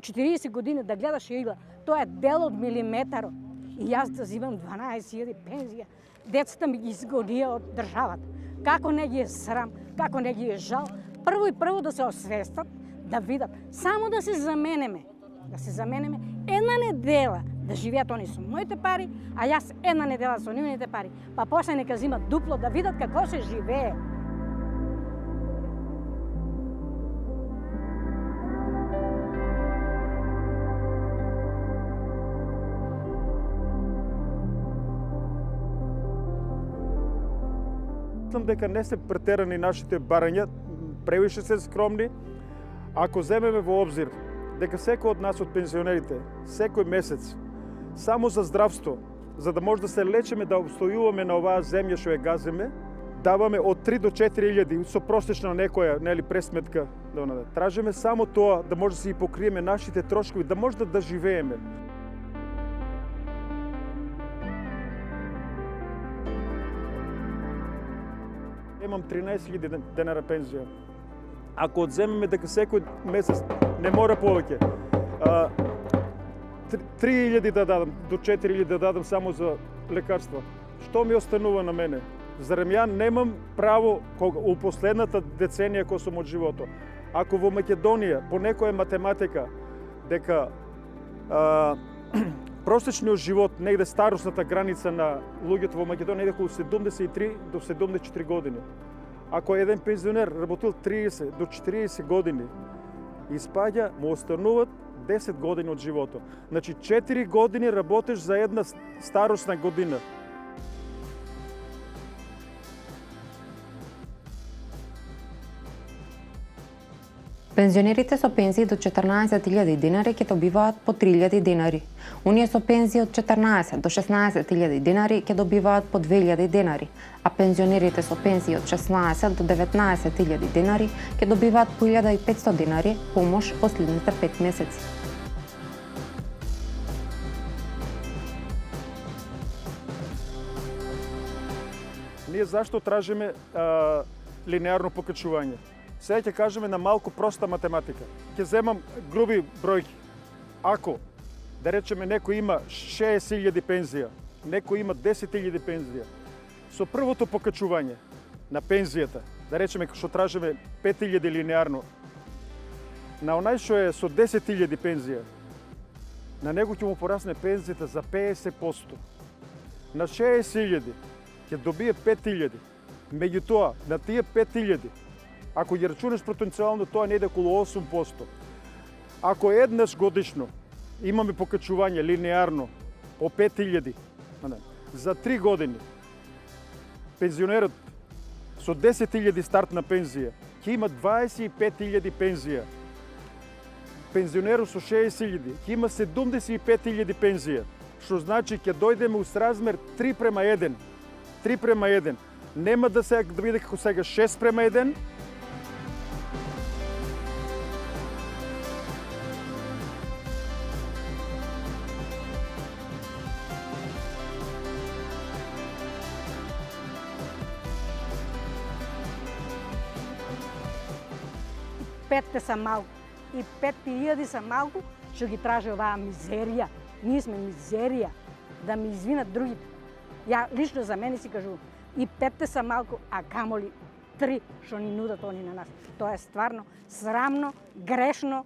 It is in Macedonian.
40 години да гледаш игла, тоа е дел од милиметарот. И јас да зимам 12.000 пензија. Децата ми ги изгонија од државата. Како не ги е срам, како не ги е жал, прво и прво да се освестат, да видат, само да се заменеме. Да се заменеме една недела да живеат они со моите пари, а јас една недела со нивните пари. Па после нека зимат дупло да видат како се живее. Мислам дека не се претерани нашите барања, превише се скромни. Ако земеме во обзир дека секој од нас од пензионерите секој месец само за здравство, за да може да се лечиме, да обстојуваме на оваа земја што ја газиме, даваме од 3 до 4.000 со просечна некоја пресметка. Тражиме само тоа да може да си покриеме нашите трошкови, да може да живееме. Имам 13.000 денара пензија. Ако одземеме дека секој месец не мора повеќе, 3.000 да дадам, до 4.000 да дадам само за лекарства, што ми останува на мене? Зарем ја немам право у последната деценија кој сум од живото? Ако во Македонија по некоја математика дека просечниот живот, негде старосната граница на луѓето во Македонија е околу 73 до 74 години. Ако еден пензионер работил 30 до 40 години, испаѓа, му остануваат 10 години од живото. Значи 4 години работиш за една старосна година. Пензионерите со пензии до 14.000 динари ќе добиваат по 3.000 динари. Оние со пензии од 14 до 16.000 динари ќе добиваат по 2.000 динари, а пензионерите со пензии од 16 до 19.000 динари ќе добиваат по 1.500 динари помош последните 5 месеци. Ние зашто тражиме линеарно покачување? Сега ќе кажеме на малку проста математика. Ќе земам груби бројки. Ако, да речеме, некој има 60.000 пензија, некој има 10.000 пензија, со првото покачување на пензијата, да речеме што тражиме 5.000 линеарно, на онај што е со 10.000 пензија, на него ќе му порасне пензијата за 50%. На 60.000 ќе добие 5.000. Меѓутоа, на тие 5.000, ако ги рачунеш потенцијално, тоа не е околу 8%. Ако еднаш годишно имаме покачување линеарно по 5.000, за 3 години, пензионерот со 10.000 стартна пензија ќе има 25.000 пензија. Пензионерот со 60.000 ќе има 75.000 пензија, што значи ќе дојдеме у сразмер 3:1. 3:1. Нема да биде како сега 6:1, Петте са малку и 5.000 са малку, што ги тражи оваа мизерија. Ние сме мизерија, да ми извинат другите. Ја лично за мене си кажувам, и 5 са малку, а камоли 3 што ни нудат они на нас. Тоа е стварно срамно, грешно